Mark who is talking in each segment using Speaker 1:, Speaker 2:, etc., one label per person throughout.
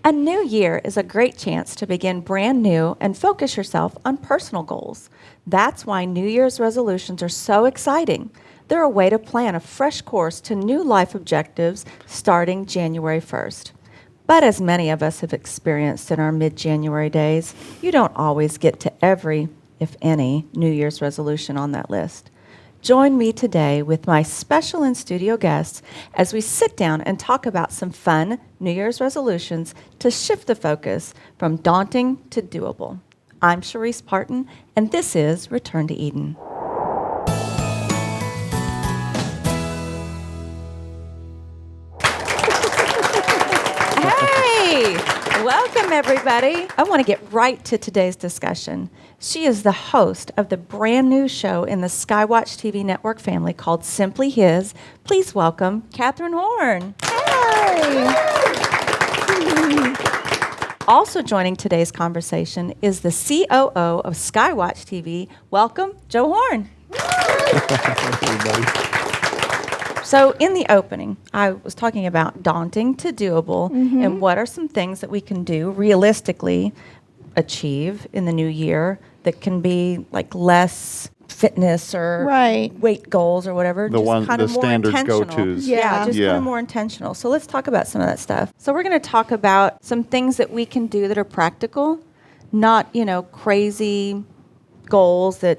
Speaker 1: A new year is a great chance to begin brand new and focus yourself on personal goals. That's why New Year's resolutions are so exciting. They're a way to plan a fresh course to new life objectives starting January 1st. But as many of us have experienced in our mid-January days, you don't always get to every, if any, New Year's resolution on that list. Join me today with my special in-studio guests as we sit down and talk about some fun New Year's resolutions to shift the focus from daunting to doable. I'm Sharice Parton, and this is Return to Eden. Hey! Welcome, everybody. I want to get right to today's discussion. She is the host of the brand new show in the Skywatch TV network family called Simply His. Please welcome Catherine Horn. Hey! Also joining today's conversation is the COO of Skywatch TV. Welcome, Joe Horn. So in the opening, I was talking about daunting to doable and what are some things that we can do realistically achieve in the new year that can be like less fitness or weight goals or whatever.
Speaker 2: The standard go-tos.
Speaker 1: Kind of more intentional. So let's talk about some of that stuff. So we're going to talk about some things that we can do that are practical, not, crazy goals that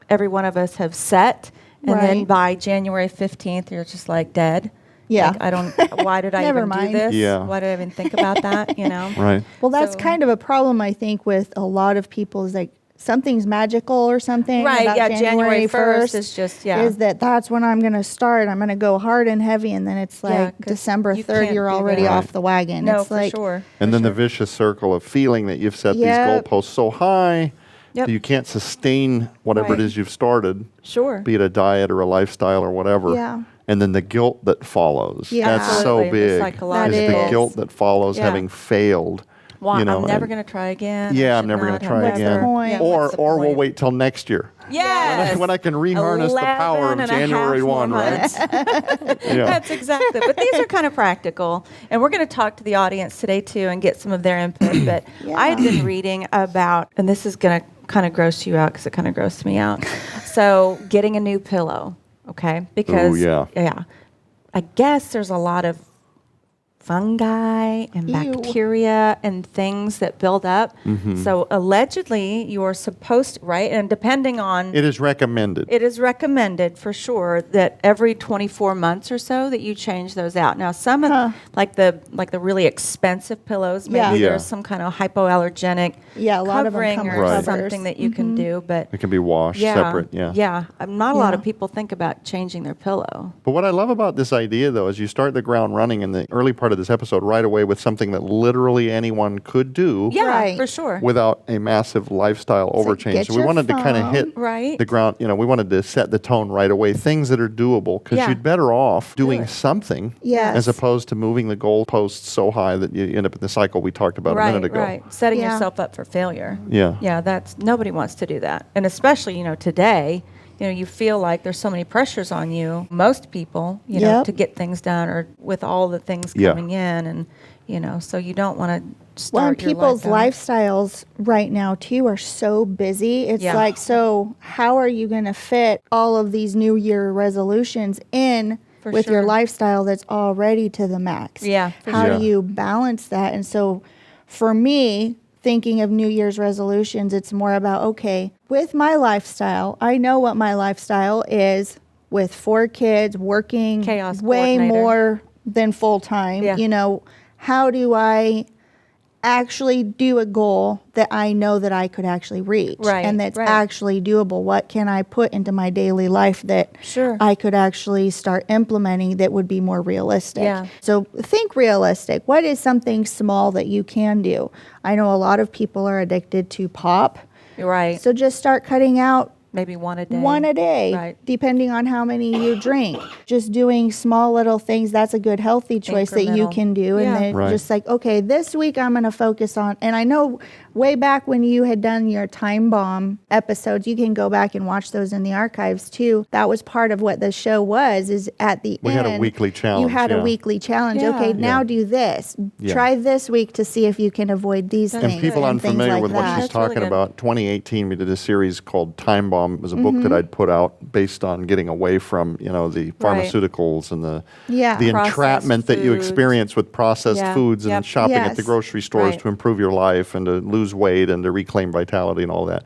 Speaker 1: every one of us have set. And then by January 15th, you're just like dead.
Speaker 3: Yeah.
Speaker 1: Like, why did I even do this?
Speaker 2: Yeah.
Speaker 1: Why did I even think about that,
Speaker 2: Right.
Speaker 3: Well, that's kind of a problem, I think, with a lot of people is like something's magical or something.
Speaker 1: Right,
Speaker 3: about
Speaker 1: January 1st is just,
Speaker 3: is that's when I'm going to start. I'm going to go hard and heavy. And then it's like December 3rd, you're already off the wagon.
Speaker 1: No,
Speaker 3: it's
Speaker 1: for sure.
Speaker 2: And then the vicious circle of feeling that you've set these goalposts so high that you can't sustain whatever it is you've started.
Speaker 1: Sure.
Speaker 2: Be it a diet or a lifestyle or whatever.
Speaker 3: Yeah.
Speaker 2: And then the guilt that follows.
Speaker 3: Yeah.
Speaker 2: That's so big.
Speaker 1: The
Speaker 2: guilt that follows having failed.
Speaker 1: Well, I'm never going to try again.
Speaker 2: Yeah, I'm never going to try again. Or we'll wait till next year.
Speaker 1: Yes.
Speaker 2: When I can reharness the power of January 1, right?
Speaker 1: That's exactly. But these are kind of practical. And we're going to talk to the audience today, too, and get some of their input. But I had been reading about, and this is going to kind of gross you out because it kind of grossed me out. So getting a new pillow, okay? Because, I guess there's a lot of fungi and bacteria and things that build up. So allegedly you're supposed to, right? And depending on...
Speaker 2: It is recommended.
Speaker 1: It is recommended for sure that every 24 months or so that you change those out. Now some of like the really expensive pillows, maybe there's some kind of hypoallergenic
Speaker 3: a lot
Speaker 1: covering
Speaker 3: of them
Speaker 1: or something that you can do. But
Speaker 2: it can be washed separate.
Speaker 1: Yeah. Not a lot of people think about changing their pillow.
Speaker 2: But what I love about this idea, though, is you start the ground running in the early part of this episode right away with something that literally anyone could do
Speaker 1: for sure,
Speaker 2: without a massive lifestyle overchange. So we wanted to kind of hit the ground, we wanted to set the tone right away, things that are doable, because you'd better off doing something as opposed to moving the goalposts so high that you end up in the cycle we talked about a minute ago.
Speaker 1: Right, setting yourself up for failure.
Speaker 2: Yeah,
Speaker 1: that's nobody wants to do that, and especially today. You feel like there's so many pressures on you, most people, to get things done or with all the things coming in. And, so you don't want to start your
Speaker 3: people's
Speaker 1: life
Speaker 3: lifestyles right now, too, are so busy. It's like, so how are you going to fit all of these New Year resolutions in with your lifestyle that's already to the max? How do you balance that? And so for me, thinking of New Year's resolutions, it's more about, okay, with my lifestyle, I know what my lifestyle is with 4 kids, working way more than full time. How do I actually do a goal that I know that I could actually reach and that's actually doable? What can I put into my daily life that I could actually start implementing that would be more realistic? So think realistic. What is something small that you can do? I know a lot of people are addicted to pop.
Speaker 1: Right.
Speaker 3: So just start cutting out
Speaker 1: Maybe one a day.
Speaker 3: One a day,
Speaker 1: right.
Speaker 3: Depending on how many you drink. Just doing small little things, that's a good healthy choice that you can do. And then just like, okay, this week I'm going to focus on, and I know way back when you had done your Time Bomb episodes, you can go back and watch those in the archives too. That was part of what the show was, is at the end.
Speaker 2: We had a weekly challenge.
Speaker 3: You had a weekly challenge. Okay, now do this. Try this week to see if you can avoid these things.
Speaker 2: And people unfamiliar with what she's talking about, 2018 we did a series called Time Bomb. It was a book that I'd put out based on getting away from, the pharmaceuticals and the entrapment that you experience with processed foods and shopping at the grocery stores to improve your life and to lose weight and to reclaim vitality and all that.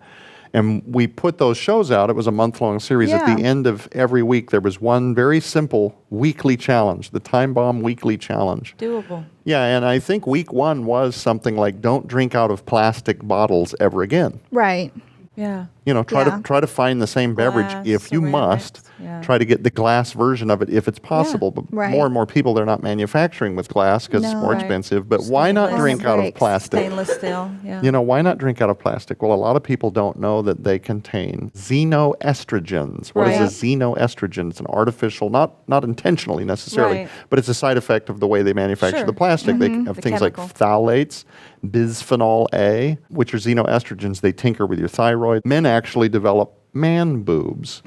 Speaker 2: And we put those shows out. It was a month-long series. At the end of every week, there was one very simple weekly challenge, the Time Bomb Weekly Challenge.
Speaker 1: Doable.
Speaker 2: Yeah, and I think week 1 was something like, don't drink out of plastic bottles ever again.
Speaker 3: Right.
Speaker 1: Yeah.
Speaker 2: Try to find the same beverage if you must. Try to get the glass version of it if it's possible. But more and more people, they're not manufacturing with glass because it's more expensive. But why not drink out of plastic?
Speaker 1: Stainless steel, yeah.
Speaker 2: Why not drink out of plastic? Well, a lot of people don't know that they contain xenoestrogens. What is a xenoestrogen? It's an artificial, not intentionally necessarily, but it's a side effect of the way they manufacture the plastic. They have things like phthalates, bisphenol A, which are xenoestrogens. They tinker with your thyroid. Men actually develop man boobs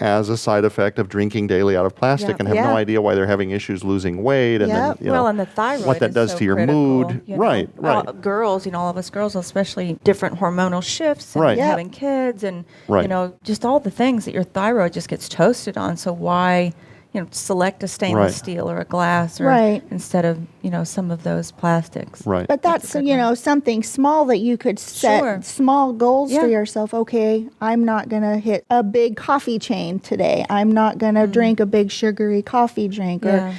Speaker 2: as a side effect of drinking daily out of plastic and have no idea why they're having issues losing weight and then,
Speaker 1: and the thyroid
Speaker 2: what that does
Speaker 1: so
Speaker 2: to your
Speaker 1: critical,
Speaker 2: mood. Right.
Speaker 1: Girls, all of us girls, especially different hormonal shifts and having kids and, just all the things that your thyroid just gets toasted on. So why... select a stainless steel or a glass or instead of, some of those plastics.
Speaker 2: Right.
Speaker 3: But that's something small that you could set small goals for yourself. Okay, I'm not going to hit a big coffee chain today. I'm not going to drink a big sugary coffee drink or,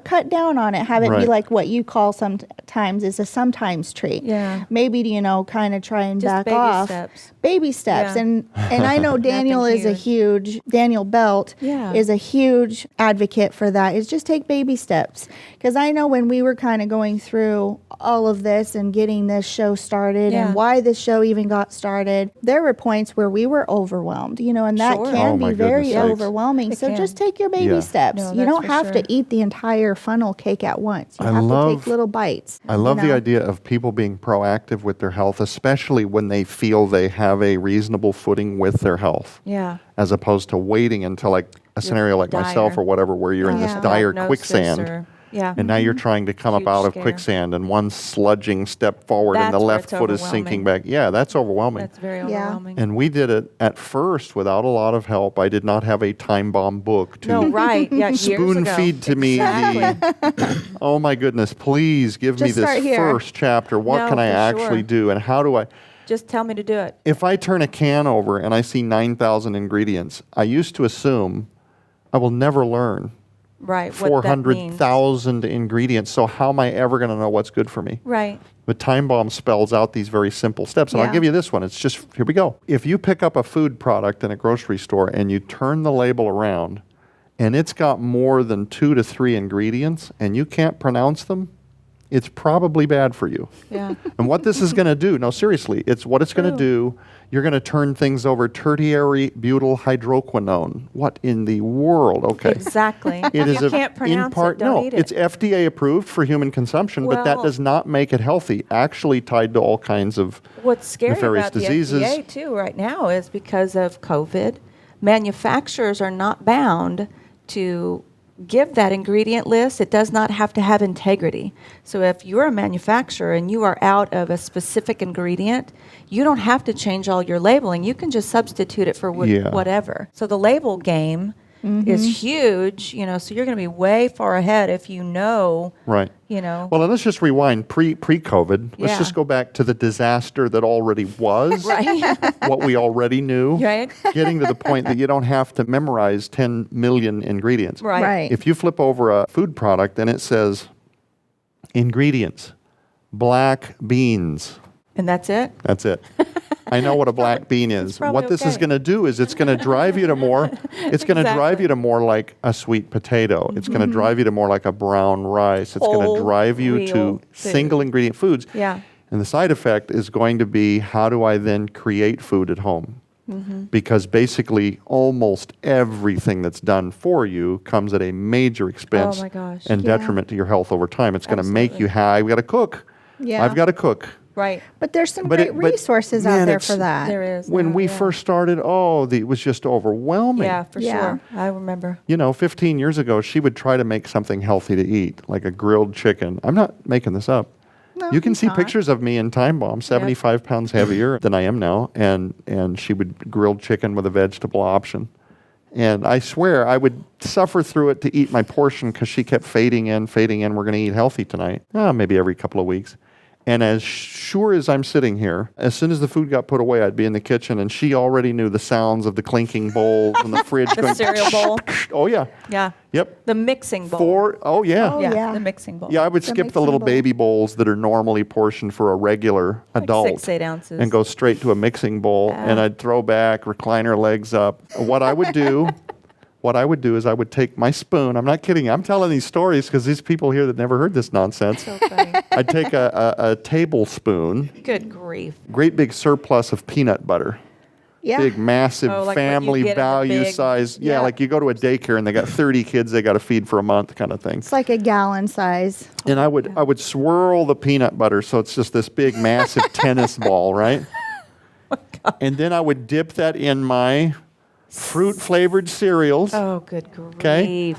Speaker 3: cut down on it. Have it be like what you call sometimes is a sometimes treat.
Speaker 1: Yeah.
Speaker 3: Maybe, kind of try and
Speaker 1: just
Speaker 3: back off. Baby steps.
Speaker 1: Yeah.
Speaker 3: And I know Daniel Daniel Belt is a huge advocate for that, is just take baby steps. Because I know when we were kind of going through all of this and getting this show started and why this show even got started, there were points where we were overwhelmed, and that can be very overwhelming. So just take your baby steps. No, you don't have to eat the entire funnel cake at once. You have to take little bites.
Speaker 2: I love the idea of people being proactive with their health, especially when they feel they have a reasonable footing with their health.
Speaker 1: Yeah.
Speaker 2: As opposed to waiting until like a scenario like myself or whatever, where you're in this dire quicksand. And now you're trying to come up out of quicksand and one sludging step forward and the left foot is sinking back. Yeah, that's overwhelming.
Speaker 1: That's very overwhelming.
Speaker 2: And we did it at first without a lot of help. I did not have a Time Bomb book to spoon feed to me. Oh my goodness, please give me this first chapter. What can I actually do and how do I...
Speaker 1: Just tell me to do it.
Speaker 2: If I turn a can over and I see 9,000 ingredients, I used to assume I will never learn.
Speaker 1: Right.
Speaker 2: 400,000 ingredients. So how am I ever going to know what's good for me?
Speaker 1: Right.
Speaker 2: But Time Bomb spells out these very simple steps. And I'll give you this one. It's just, here we go. If you pick up a food product in a grocery store and you turn the label around and it's got more than 2 to 3 ingredients and you can't pronounce them, it's probably bad for you.
Speaker 1: Yeah.
Speaker 2: And what this is going to do, no, seriously, it's what it's going to do. You're going to turn things over tertiary butyl hydroquinone. What in the world? Okay.
Speaker 1: Exactly.
Speaker 2: It is
Speaker 1: you can't pronounce it, don't eat it.
Speaker 2: It's FDA approved for human consumption, but that does not make it healthy. Actually tied to all kinds of
Speaker 1: what's scary
Speaker 2: nefarious
Speaker 1: about
Speaker 2: diseases.
Speaker 1: The FDA too right now is because of COVID, manufacturers are not bound to give that ingredient list. It does not have to have integrity. So if you're a manufacturer and you are out of a specific ingredient, you don't have to change all your labeling. You can just substitute it for whatever. So the label game is huge, so you're going to be way far ahead if you know.
Speaker 2: Right. Well, and let's just rewind pre-COVID. Let's just go back to the disaster that already was. What we already knew.
Speaker 1: Right.
Speaker 2: Getting to the point that you don't have to memorize 10 million ingredients.
Speaker 1: Right.
Speaker 2: If you flip over a food product and it says ingredients, black beans.
Speaker 1: And that's it?
Speaker 2: That's it. I know what a black bean is. What this is going to do is it's going to drive you to more, it's going to drive you to more like a sweet potato. It's going to drive you to more like a brown rice. It's going to drive you to single ingredient foods.
Speaker 1: Yeah.
Speaker 2: And the side effect is going to be, how do I then create food at home? because basically almost everything that's done for you comes at a major expense and detriment to your health over time. It's going to make you high. I've got to cook. Yeah. I've got to cook.
Speaker 1: Right.
Speaker 3: But there's some great resources out there for that.
Speaker 1: There is.
Speaker 2: When we first started, it was just overwhelming.
Speaker 1: Yeah, for sure. I remember.
Speaker 2: 15 years ago, she would try to make something healthy to eat, like a grilled chicken. I'm not making this up. No, you can see pictures of me in Time Bomb, 75 pounds heavier than I am now, and she would grill chicken with a vegetable option. And I swear I would suffer through it to eat my portion because she kept fading in. We're going to eat healthy tonight. Maybe every couple of weeks. And as sure as I'm sitting here, as soon as the food got put away, I'd be in the kitchen, and she already knew the sounds of the clinking bowls and the fridge
Speaker 1: the
Speaker 2: going.
Speaker 1: Cereal bowl.
Speaker 2: Oh, yeah.
Speaker 1: Yeah.
Speaker 2: Yep.
Speaker 1: The mixing bowl.
Speaker 3: Yeah.
Speaker 1: The mixing bowl.
Speaker 2: Yeah, I would skip the little baby bowls that are normally portioned for a regular adult.
Speaker 1: 6-8 ounces.
Speaker 2: And go straight to a mixing bowl, and I'd throw back, recliner legs up. What I would do is I would take my spoon. I'm not kidding. I'm telling these stories because these people here that never heard this nonsense.
Speaker 1: So funny.
Speaker 2: I'd take a tablespoon.
Speaker 1: Good grief.
Speaker 2: Great big surplus of peanut butter.
Speaker 3: Yeah.
Speaker 2: Big, massive
Speaker 1: like
Speaker 2: family value size. Yeah, like you go to a daycare and they got 30 kids they got to feed for a month kind of thing.
Speaker 3: It's like a gallon size.
Speaker 2: And I would swirl the peanut butter so it's just this big, massive tennis ball, right?
Speaker 1: Oh, God.
Speaker 2: And then I would dip that in my fruit-flavored cereals.
Speaker 1: Oh, good grief.
Speaker 2: Okay?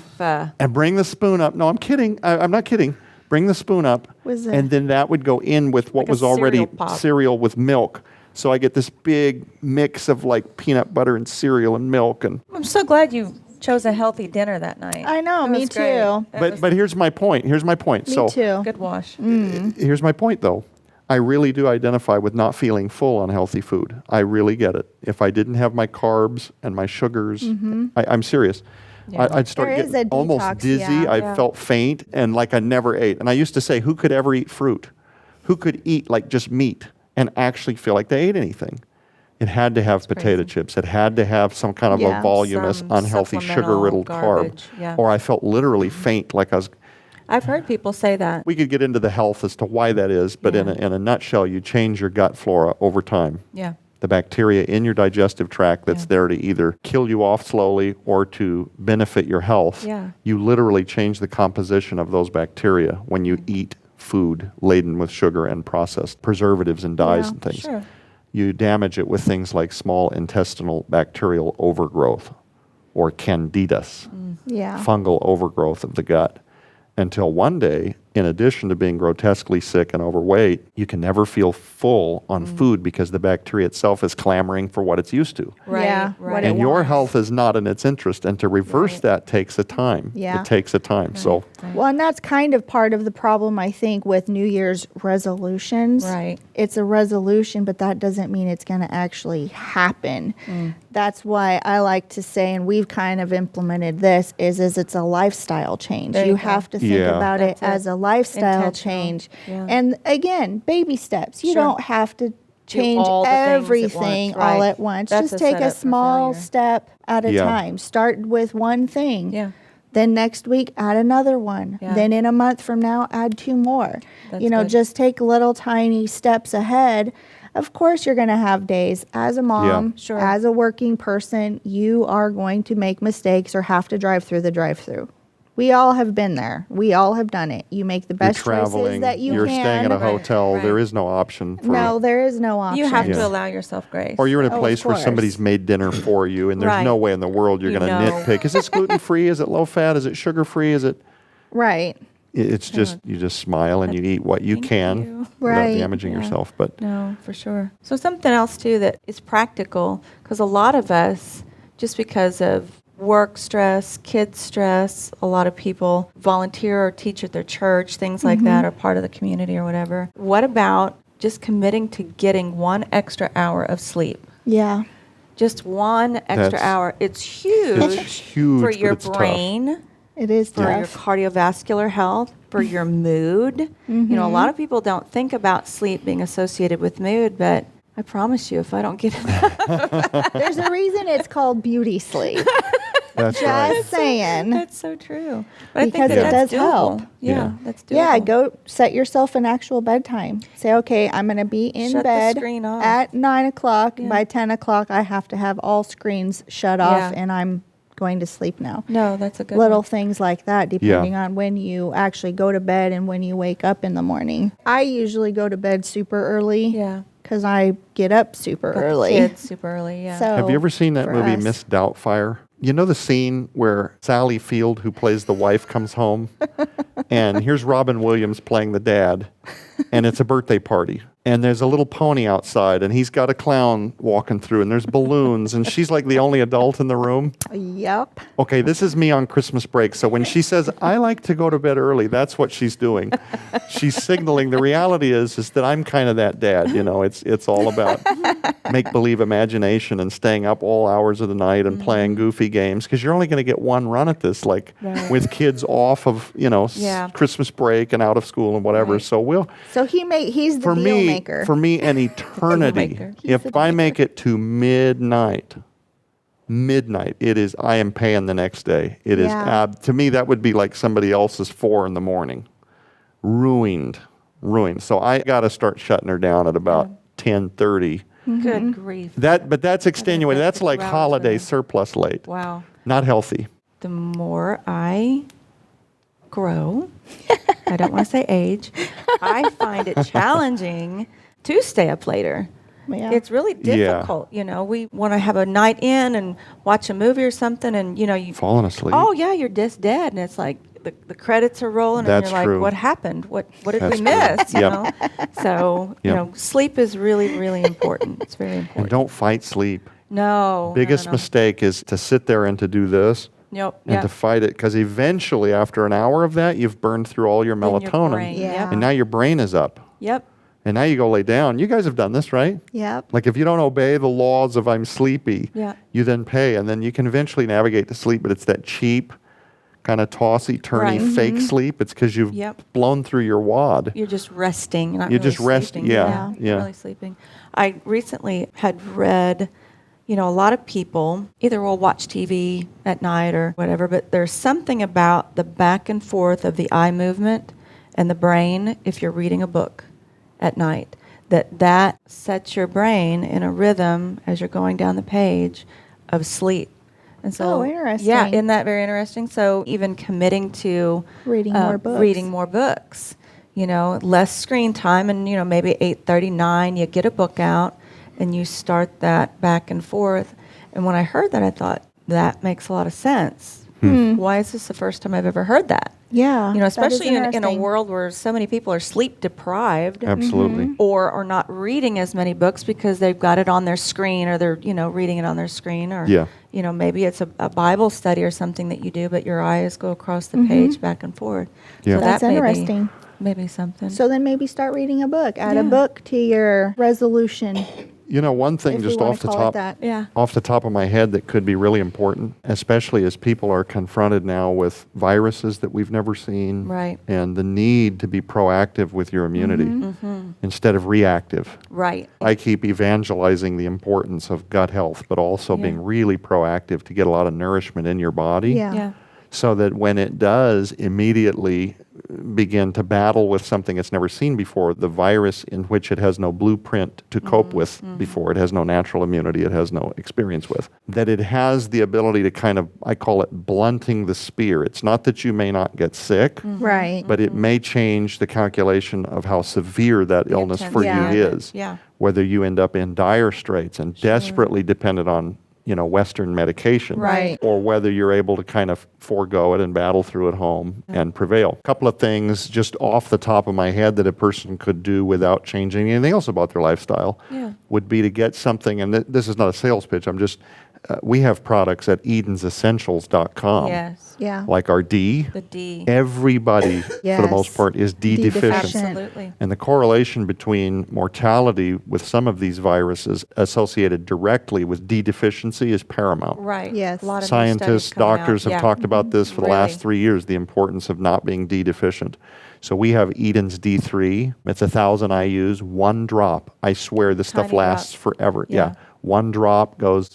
Speaker 2: And bring the spoon up. No, I'm kidding. I'm not kidding. Bring the spoon up. And then that would go in with what was already cereal with milk. So I get this big mix of like peanut butter and cereal and milk. And
Speaker 1: I'm so glad you chose a healthy dinner that night.
Speaker 3: I know, me too.
Speaker 2: But here's my point.
Speaker 3: Me too.
Speaker 1: Good wash.
Speaker 2: Here's my point, though. I really do identify with not feeling full on healthy food. I really get it. If I didn't have my carbs and my sugars, I'm serious. Yeah. I'd start getting almost dizzy. I felt faint and like I never ate. And I used to say, who could ever eat fruit? Who could eat like just meat and actually feel like they ate anything? It had to have potato chips. It had to have some kind of a voluminous, unhealthy, sugar-riddled carb. Yeah. Or I felt literally faint like I was...
Speaker 1: I've heard people say that.
Speaker 2: We could get into the health as to why that is, but in a nutshell, you change your gut flora over time.
Speaker 1: Yeah.
Speaker 2: The bacteria in your digestive tract that's there to either kill you off slowly or to benefit your health.
Speaker 1: Yeah.
Speaker 2: You literally change the composition of those bacteria when you eat food laden with sugar and processed preservatives and dyes and things.
Speaker 1: Sure.
Speaker 2: You damage it with things like small intestinal bacterial overgrowth or candidus, fungal overgrowth of the gut. Until one day, in addition to being grotesquely sick and overweight, you can never feel full on food because the bacteria itself is clamoring for what it's used to.
Speaker 1: Right. Yeah, right.
Speaker 2: And your health is not in its interest. And to reverse that takes a time.
Speaker 3: Yeah.
Speaker 2: It takes a time. So,
Speaker 3: well, and that's kind of part of the problem, I think, with New Year's resolutions.
Speaker 1: Right.
Speaker 3: It's a resolution, but that doesn't mean it's going to actually happen. That's why I like to say, and we've kind of implemented this, is it's a lifestyle change. You have to think about it as a lifestyle change. Yeah. And again, baby steps. You don't have to change everything all at once. Just take a small step at a time. Start with one thing.
Speaker 1: Yeah.
Speaker 3: Then next week, add another one. Yeah. Then in a month from now, add 2 more. Just take little tiny steps ahead. Of course, you're going to have days as a mom, as a working person, you are going to make mistakes or have to drive through the drive-through. We all have been there. We all have done it. You make the best choices that you can.
Speaker 2: You're staying at a hotel. Right. There is no option.
Speaker 3: No, there is no option.
Speaker 1: You have to allow yourself grace.
Speaker 2: Or you're in a place where somebody's made dinner for you, and there's no way in the world you're going to nitpick. Is it gluten-free? Is it low-fat? Is it sugar-free? Is it...
Speaker 3: Right.
Speaker 2: It's just, you just smile and you eat what you can without damaging yourself. But
Speaker 1: no, for sure. So something else, too, that is practical, because a lot of us, just because of work stress, kids stress, a lot of people volunteer or teach at their church, things like that, or part of the community or whatever. What about just committing to getting 1 extra hour of sleep?
Speaker 3: Yeah.
Speaker 1: Just 1 extra hour. It's huge, for your brain.
Speaker 3: Tough. It is
Speaker 1: for your cardiovascular health, for your mood. A lot of people don't think about sleep being associated with mood, but I promise you, if I don't get enough.
Speaker 3: There's a reason it's called beauty sleep.
Speaker 2: That's right.
Speaker 3: Just saying.
Speaker 1: That's so true. But
Speaker 3: Because
Speaker 1: I think
Speaker 3: it
Speaker 1: that's
Speaker 3: does
Speaker 1: doable.
Speaker 3: help.
Speaker 1: Yeah, that's doable.
Speaker 3: Yeah, go set yourself an actual bedtime. Say, okay, I'm going to be in
Speaker 1: Shut the
Speaker 3: bed
Speaker 1: screen off.
Speaker 3: at 9 o'clock.
Speaker 1: Yeah.
Speaker 3: By 10 o'clock, I have to have all screens shut off,
Speaker 1: Yeah.
Speaker 3: and I'm going to sleep now.
Speaker 1: No, that's a good
Speaker 3: Little
Speaker 1: one.
Speaker 3: things like that, depending on when you actually go to bed and when you wake up in the morning. I usually go to bed super early.
Speaker 1: Yeah.
Speaker 3: Because I get up super
Speaker 1: Got
Speaker 3: early.
Speaker 1: The kids super early, yeah.
Speaker 3: So
Speaker 2: Have you ever seen that
Speaker 3: for
Speaker 2: movie,
Speaker 3: us-
Speaker 2: Miss Doubtfire? You know the scene where Sally Field, who plays the wife, comes home? And here's Robin Williams playing the dad. And it's a birthday party. And there's a little pony outside. And he's got a clown walking through. And there's balloons. And she's like the only adult in the room.
Speaker 3: Yep.
Speaker 2: Okay, this is me on Christmas break. So when she says, I like to go to bed early, that's what she's doing. She's signaling. The reality is that I'm kind of that dad. You know, it's all about make-believe imagination and staying up all hours of the night and playing goofy games, because you're only going to get one run at this, like with kids off of, Christmas break and out of school and whatever.
Speaker 1: Right.
Speaker 2: So
Speaker 3: he's the deal maker.
Speaker 2: For me, an eternity. If I make it to midnight, I am paying the next day. It is, to me, that would be like somebody else's 4 a.m. Ruined. So I got to start shutting her down at about 10:30.
Speaker 1: Good grief.
Speaker 2: But that's extenuating. That's like
Speaker 1: 6
Speaker 2: holiday
Speaker 1: hours.
Speaker 2: surplus late.
Speaker 1: Wow.
Speaker 2: Not healthy.
Speaker 1: The more I grow, I don't want to say age, I find it challenging to stay up later.
Speaker 3: Yeah.
Speaker 1: It's really difficult. We want to have a night in and watch a movie or something, and you
Speaker 2: Falling asleep.
Speaker 1: Oh yeah, you're just dead, and it's like the credits are rolling,
Speaker 2: That's
Speaker 1: and you're
Speaker 2: true.
Speaker 1: like, what happened? What did
Speaker 2: That's
Speaker 1: we miss?
Speaker 2: true.
Speaker 1: You
Speaker 2: Yep.
Speaker 1: know. So
Speaker 2: Yep.
Speaker 1: sleep is really, really important. It's very
Speaker 2: And
Speaker 1: important.
Speaker 2: don't fight sleep.
Speaker 1: No.
Speaker 2: Biggest
Speaker 1: no.
Speaker 2: mistake is to sit there and to do this.
Speaker 1: Yep.
Speaker 2: And to fight it, because eventually, after an hour of that, you've burned through all your
Speaker 1: In your
Speaker 2: melatonin,
Speaker 1: brain.
Speaker 3: Yeah.
Speaker 2: and now your brain is up.
Speaker 1: Yep.
Speaker 2: And now you go lay down. You guys have done this, right?
Speaker 3: Yep.
Speaker 2: Like if you don't obey the laws of I'm sleepy,
Speaker 1: Yeah.
Speaker 2: you then pay, and then you can eventually navigate to sleep. But it's that cheap, kind of tossy, turny,
Speaker 1: Right.
Speaker 2: fake sleep. It's because you've blown through your wad.
Speaker 1: You're just resting. You're not
Speaker 2: You're
Speaker 1: really
Speaker 2: just resting,
Speaker 1: sleeping.
Speaker 2: yeah.
Speaker 1: Not really sleeping. I recently had read, a lot of people either will watch TV at night or whatever, but there's something about the back and forth of the eye movement and the brain if you're reading a book at night, that sets your brain in a rhythm as you're going down the page of sleep. And so,
Speaker 3: interesting.
Speaker 1: Yeah, isn't that very interesting? So even committing to
Speaker 3: Reading more books.
Speaker 1: Less screen time, and maybe 8:39 you get a book out and you start that back and forth. And when I heard that, I thought that makes a lot of sense. Why is this the first time I've ever heard that?
Speaker 3: Yeah.
Speaker 1: Especially in a world where so many people are sleep deprived.
Speaker 2: Absolutely.
Speaker 1: Or are not reading as many books because they've got it on their screen, or they're reading it on their screen, or maybe it's a Bible study or something that you do, but your eyes go across the page back and forth.
Speaker 2: Yeah.
Speaker 1: So
Speaker 3: That's
Speaker 1: that
Speaker 3: interesting.
Speaker 1: Maybe something.
Speaker 3: So then maybe start reading a book. Add a book to your resolution.
Speaker 2: One thing
Speaker 3: If
Speaker 2: just
Speaker 3: we wanna
Speaker 2: off the
Speaker 3: call it
Speaker 2: top,
Speaker 3: that.
Speaker 1: Yeah.
Speaker 2: off the top of my head that could be really important, especially as people are confronted now with viruses that we've never seen,
Speaker 1: Right.
Speaker 2: and the need to be proactive with your immunity instead of reactive.
Speaker 1: Right.
Speaker 2: I keep evangelizing the importance of gut health, but also being really proactive to get a lot of nourishment in your body.
Speaker 3: Yeah.
Speaker 2: So that when it does immediately begin to battle with something it's never seen before, the virus in which it has no blueprint to cope with before, it has no natural immunity, it has no experience with, that it has the ability to kind of, I call it blunting the spear. It's not that you may not get sick,
Speaker 3: Right.
Speaker 2: but it may change the calculation of how severe that illness for you is.
Speaker 1: Yeah.
Speaker 2: Whether you end up in dire straits and desperately dependent on Western medication,
Speaker 3: Right.
Speaker 2: or whether you're able to kind of forego it and battle through at home and prevail. A couple of things just off the top of my head that a person could do without changing anything else about their lifestyle would be to get something, and this is not a sales pitch, we have products at edensessentials.com.
Speaker 1: Yes.
Speaker 3: Yeah.
Speaker 2: Like our D.
Speaker 1: The D.
Speaker 2: Everybody, for the
Speaker 3: Yes.
Speaker 2: most part, is D
Speaker 3: D
Speaker 2: deficient.
Speaker 3: deficient.
Speaker 1: Absolutely.
Speaker 2: And the correlation between mortality with some of these viruses associated directly with D deficiency is paramount.
Speaker 1: Right.
Speaker 3: Yes.
Speaker 1: A lot of new
Speaker 2: Scientists,
Speaker 1: studies coming
Speaker 2: doctors
Speaker 1: out.
Speaker 2: have talked about this for the
Speaker 1: Really.
Speaker 2: last 3 years, the importance of not being D deficient. So we have Eden's D3. It's 1,000 IUs, one drop. I swear this stuff
Speaker 1: Tiny
Speaker 2: lasts
Speaker 1: drops.
Speaker 2: forever.
Speaker 1: Yeah.
Speaker 2: One drop goes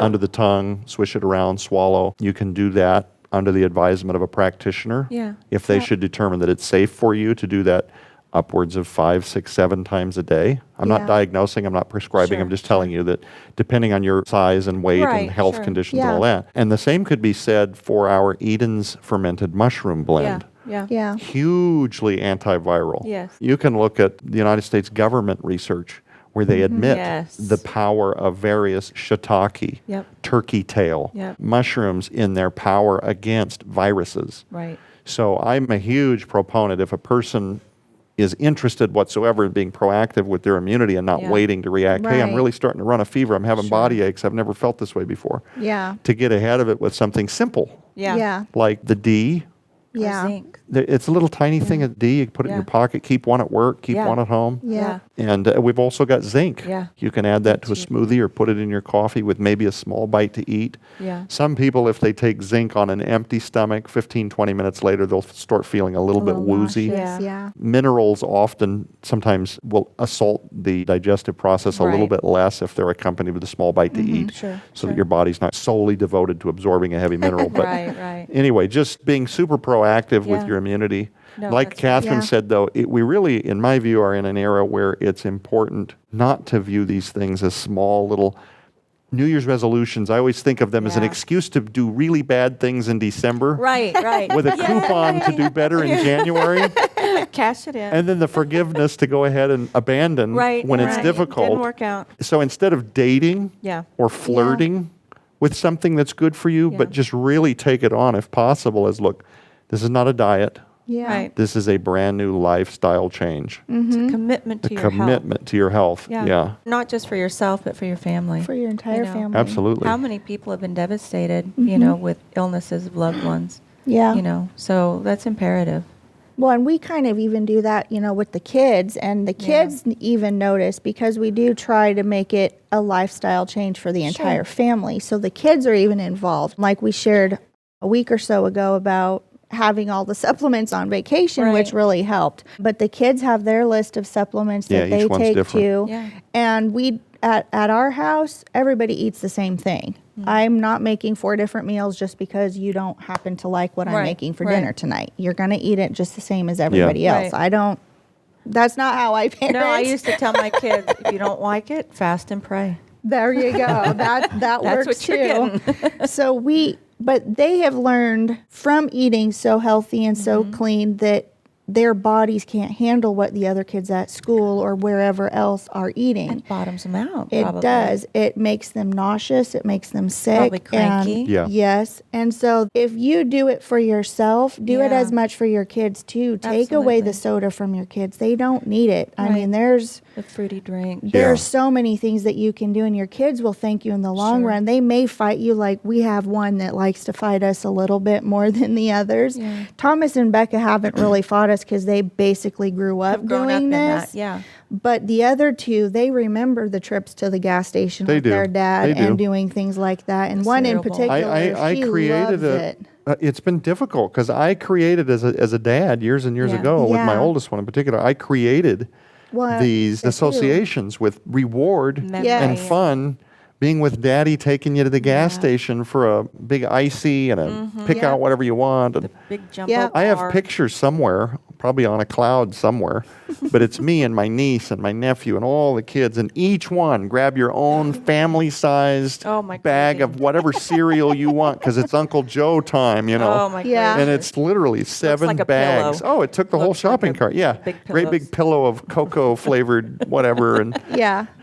Speaker 2: under the tongue, swish it around, swallow. You can do that under the advisement of a practitioner.
Speaker 1: Yeah.
Speaker 2: If they should determine that it's safe for you to do that upwards of 5, 6, 7 times a day. I'm not diagnosing, I'm not prescribing, I'm just telling you that depending on your size and weight and health conditions and all that. And the same could be said for our Eden's fermented mushroom blend.
Speaker 3: Yeah.
Speaker 2: Hugely antiviral.
Speaker 1: Yes.
Speaker 2: You can look at the United States government research where they admit the power of various shiitake, turkey tail, mushrooms in their power against viruses.
Speaker 1: Right.
Speaker 2: So I'm a huge proponent if a person is interested whatsoever in being proactive with their immunity and not waiting to react. Hey, I'm really starting to run a fever. I'm having body aches. I've never felt this way before.
Speaker 3: Yeah.
Speaker 2: To get ahead of it with something simple.
Speaker 3: Yeah.
Speaker 2: Like the D.
Speaker 3: Yeah.
Speaker 1: Zinc.
Speaker 2: It's a little tiny thing of D. You can put it in your pocket, keep one at work, keep one at home.
Speaker 3: Yeah.
Speaker 2: And we've also got zinc.
Speaker 1: Yeah.
Speaker 2: You can add that to a smoothie or put it in your coffee with maybe a small bite to eat.
Speaker 1: Yeah.
Speaker 2: Some people, if they take zinc on an empty stomach, 15, 20 minutes later, they'll start feeling a little bit woozy.
Speaker 3: Yeah.
Speaker 2: Minerals often sometimes will assault the digestive process a little bit less if they're accompanied with a small bite to eat. So that your body's not solely devoted to absorbing a heavy mineral. But anyway, just being super proactive with your immunity.
Speaker 1: No,
Speaker 2: like Catherine said, though, we really, in my view, are in an era where it's important not to view these things as small little New Year's resolutions. I always think of them as an excuse to do really bad things in December.
Speaker 1: Right.
Speaker 2: With a coupon to do better in January.
Speaker 1: Cash it in.
Speaker 2: And then the forgiveness to go ahead and abandon when it's difficult.
Speaker 1: Didn't work out.
Speaker 2: So instead of dating or flirting with something that's good for you, but just really take it on if possible as, look, this is not a diet.
Speaker 3: Yeah.
Speaker 1: Right.
Speaker 2: This is a brand new lifestyle change.
Speaker 1: It's a commitment to your health.
Speaker 2: Commitment to your health. Yeah.
Speaker 1: Not just for yourself, but for your family.
Speaker 3: For your entire family.
Speaker 2: Absolutely.
Speaker 1: How many people have been devastated, with illnesses of loved ones?
Speaker 3: Yeah.
Speaker 1: So that's imperative.
Speaker 3: Well, and we kind of even do that, with the kids, and the kids even notice because we do try to make it a lifestyle change for the entire family. So the kids are even involved. Like we shared a week or so ago about having all the supplements on vacation, which really helped. But the kids have their list of supplements that they take too. Yeah. And we at our house, everybody eats the same thing. I'm not making 4 different meals just because you don't happen to like what I'm making for dinner tonight. You're going to eat it just the same as everybody else. That's not how I parent.
Speaker 1: No, I used to tell my kids, if you don't like it, fast and pray.
Speaker 3: There you go. That works too. So but they have learned from eating so healthy and so clean that their bodies can't handle what the other kids at school or wherever else are eating.
Speaker 1: It bottoms them out.
Speaker 3: It does. It makes them nauseous. It makes them sick.
Speaker 1: Probably cranky.
Speaker 3: Yes. And so if you do it for yourself, do it as much for your kids too. Take away the soda from your kids. They don't need it. I mean, there's
Speaker 1: the fruity drink.
Speaker 3: There's so many things that you can do, and your kids will thank you in the long run. They may fight you like we have one that likes to fight us a little bit more than the others. Yeah. Thomas and Becca haven't really fought us because they basically grew up doing this. But the other two, they remember the trips to the gas station with their dad and doing things like that. And one in particular, he loves it.
Speaker 2: It's been difficult because I created as a dad years and years ago with my oldest one in particular. I created these associations with reward and fun. Being with daddy, taking you to the gas station for a big icy and a pick out whatever you want.
Speaker 1: The big jumbo car.
Speaker 2: I have pictures somewhere, probably on a cloud somewhere, but it's me and my niece and my nephew and all the kids, and each one grab your own family-sized bag of whatever cereal you want because it's Uncle Joe time,
Speaker 1: Oh my
Speaker 3: goodness.
Speaker 2: And it's literally 7 bags.
Speaker 1: Pillow.
Speaker 2: Oh, it took the whole shopping cart. Yeah, great big pillow of cocoa flavored whatever.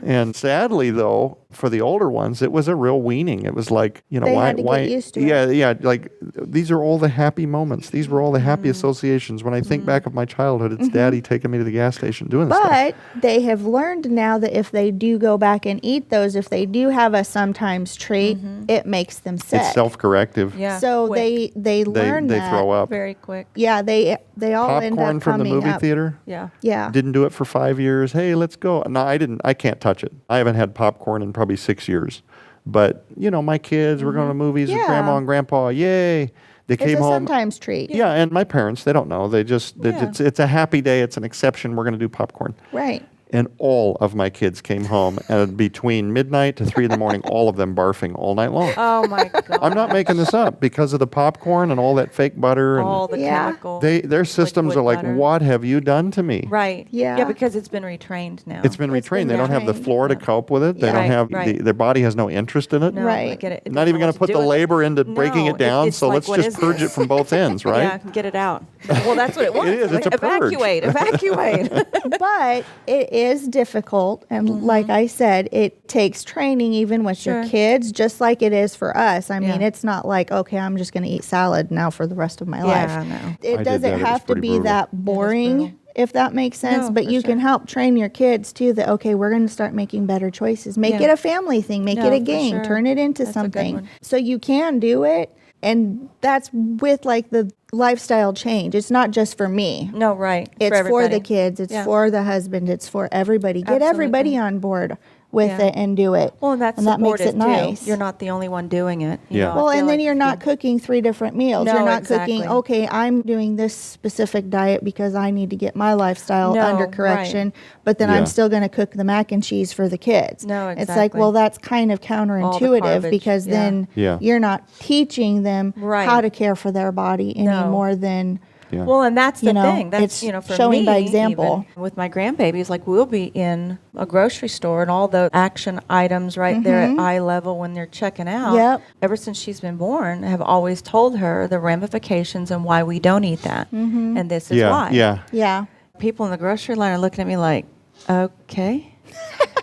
Speaker 2: And sadly, though, for the older ones, it was a real weaning. It was like,
Speaker 3: they had to get used to it.
Speaker 2: Yeah, like these are all the happy moments. These were all the happy associations. When I think back of my childhood, it's daddy taking me to the gas station doing this stuff.
Speaker 3: But they have learned now that if they do go back and eat those, if they do have a sometimes treat, it makes them sick.
Speaker 2: It's self-corrective.
Speaker 3: Yeah. So they learn that.
Speaker 2: They throw up.
Speaker 1: Very quick.
Speaker 3: Yeah, they all end up
Speaker 2: Popcorn from the movie theater.
Speaker 3: Yeah.
Speaker 2: Didn't do it for 5 years. Hey, let's go. No, I didn't. I can't touch it. I haven't had popcorn in probably 6 years. But, my kids were going to movies with grandma and grandpa. Yay. They came home.
Speaker 3: It's a sometimes treat.
Speaker 2: Yeah, and my parents, they don't know. They just, it's a happy day. It's an exception. We're going to do popcorn.
Speaker 3: Right.
Speaker 2: And all of my kids came home, and between midnight to 3 in the morning, all of them barfing all night long.
Speaker 1: Oh, my God.
Speaker 2: I'm not making this up because of the popcorn and all that fake butter.
Speaker 1: All
Speaker 2: And
Speaker 1: the chemical.
Speaker 2: their systems are like,
Speaker 1: butter.
Speaker 2: what have you done to me?
Speaker 1: Right.
Speaker 3: Yeah.
Speaker 1: Yeah, because it's been retrained now.
Speaker 2: It's been retrained. They don't have the floor to cope with it. They
Speaker 3: Yeah.
Speaker 2: don't have,
Speaker 1: Right.
Speaker 2: their body has no interest in it.
Speaker 1: No,
Speaker 3: Right.
Speaker 1: I get it. It
Speaker 2: Not
Speaker 1: doesn't
Speaker 2: even
Speaker 1: know
Speaker 2: going
Speaker 1: what
Speaker 2: to put
Speaker 1: do
Speaker 2: the
Speaker 1: with it.
Speaker 2: labor into breaking
Speaker 1: No,
Speaker 2: it down,
Speaker 1: it's
Speaker 2: so
Speaker 1: like,
Speaker 2: let's
Speaker 1: what
Speaker 2: just
Speaker 1: is
Speaker 2: purge
Speaker 1: this?
Speaker 2: it from both ends, right?
Speaker 1: Yeah, get it out. Well, that's what it wants.
Speaker 2: It is. It's a purge.
Speaker 1: Evacuate.
Speaker 3: But it is difficult. And like I said, it takes training even with your kids, just like it is for us. I mean, it's not like, okay, I'm just going to eat salad now for the rest of my life.
Speaker 1: Yeah, no.
Speaker 3: It doesn't have to be that boring, if that makes sense.
Speaker 1: No,
Speaker 3: but
Speaker 1: for
Speaker 3: you
Speaker 1: sure.
Speaker 3: can help train your kids too that, okay, we're going to start making better choices. Make it a family thing. Make it
Speaker 1: No,
Speaker 3: a
Speaker 1: for
Speaker 3: game.
Speaker 1: sure.
Speaker 3: Turn it into
Speaker 1: That's a good
Speaker 3: something.
Speaker 1: one.
Speaker 3: So you can do it. And that's with like the lifestyle change. It's not just for me.
Speaker 1: No, right.
Speaker 3: It's for the
Speaker 1: everybody.
Speaker 3: kids. It's
Speaker 1: Yeah.
Speaker 3: for the husband. It's for everybody. Get everybody
Speaker 1: Absolutely.
Speaker 3: on board with
Speaker 1: Yeah.
Speaker 3: it and do it.
Speaker 1: Well, and that's
Speaker 3: that makes
Speaker 1: supportive,
Speaker 3: it nice.
Speaker 1: too. You're not the only one doing it. You
Speaker 2: Yeah.
Speaker 1: know, I
Speaker 3: Well,
Speaker 1: feel
Speaker 3: and then
Speaker 1: like
Speaker 3: you're not cooking 3 different meals.
Speaker 1: No,
Speaker 3: You're not
Speaker 1: exactly.
Speaker 3: cooking, okay, I'm doing this specific diet because I need to get my lifestyle
Speaker 1: No,
Speaker 3: under
Speaker 1: right.
Speaker 3: correction, but then
Speaker 2: Yeah.
Speaker 3: I'm still going to cook the mac and cheese for the kids.
Speaker 1: No,
Speaker 3: It's like,
Speaker 1: exactly.
Speaker 3: well, that's kind of counterintuitive
Speaker 1: garbage,
Speaker 3: because
Speaker 1: yeah.
Speaker 3: then
Speaker 2: Yeah.
Speaker 3: you're not teaching them
Speaker 1: Right.
Speaker 3: how to care for their body any
Speaker 1: No.
Speaker 3: more than
Speaker 2: Yeah.
Speaker 1: Well, and that's the
Speaker 3: You know,
Speaker 1: thing. That's,
Speaker 3: it's
Speaker 1: you know, for
Speaker 3: showing
Speaker 1: me,
Speaker 3: by example.
Speaker 1: even with my grandbabies, like we'll be in a grocery store and all the action items right there at eye level when they're checking out.
Speaker 3: Yep.
Speaker 1: Ever since she's been born, I have always told her the ramifications and why we don't eat that. And this is
Speaker 2: Yeah.
Speaker 1: why.
Speaker 2: Yeah.
Speaker 3: yeah.
Speaker 1: People in the grocery line are looking at me like, okay.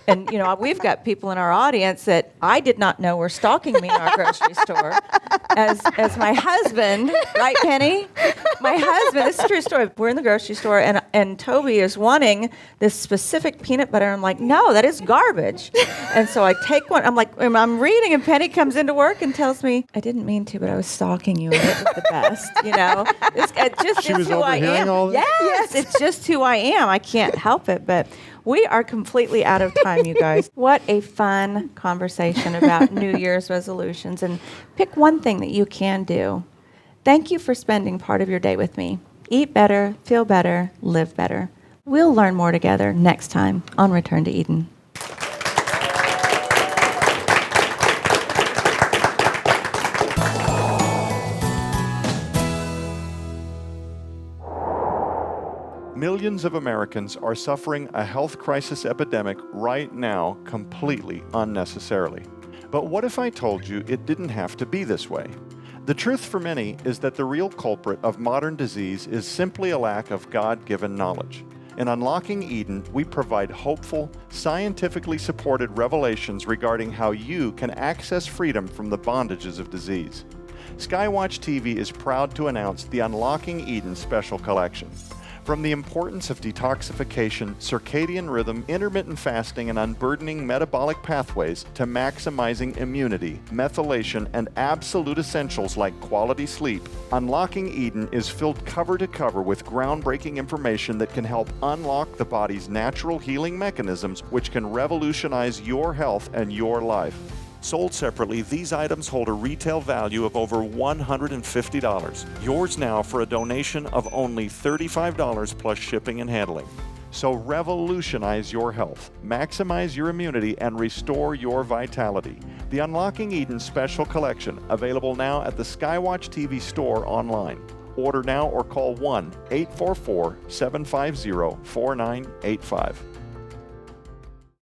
Speaker 1: And, you know, we've got people in our audience that I did not know were stalking me in our grocery store. As my husband, right, Penny? My husband, this is a true story. We're in the grocery store, and Toby is wanting this specific peanut butter. I'm like, no, that is garbage. And so I take one. I'm like, I'm reading, and Penny comes into work and tells me, I didn't mean to, but I was stalking you, and it was the best, you know? It just
Speaker 2: She
Speaker 1: is
Speaker 2: was
Speaker 1: who I
Speaker 2: overhearing
Speaker 1: am.
Speaker 2: all this?
Speaker 1: Yes, it's just who I am. I can't help it, but we are completely out of time, you guys. What a fun conversation about New Year's resolutions. And pick one thing that you can do. Thank you for spending part of your day with me. Eat better, feel better, live better. We'll learn more together next time on Return to Eden.
Speaker 2: Millions of Americans are suffering a health crisis epidemic right now completely unnecessarily. But what if I told you it didn't have to be this way? The truth for many is that the real culprit of modern disease is simply a lack of God-given knowledge. In Unlocking Eden, we provide hopeful, scientifically supported revelations regarding how you can access freedom from the bondages of disease. Skywatch TV is proud to announce the Unlocking Eden Special Collection. From the importance of detoxification, circadian rhythm, intermittent fasting, and unburdening metabolic pathways to maximizing immunity, methylation, and absolute essentials like quality sleep, Unlocking Eden is filled cover to cover with groundbreaking information that can help unlock the body's natural healing mechanisms, which can revolutionize your health and your life. Sold separately, these items hold a retail value of over $150. Yours now for a donation of only $35 plus shipping and handling. So revolutionize your health, maximize your immunity, and restore your vitality. The Unlocking Eden Special Collection, available now at the Skywatch TV store online. Order now or call 1-844-750-4985.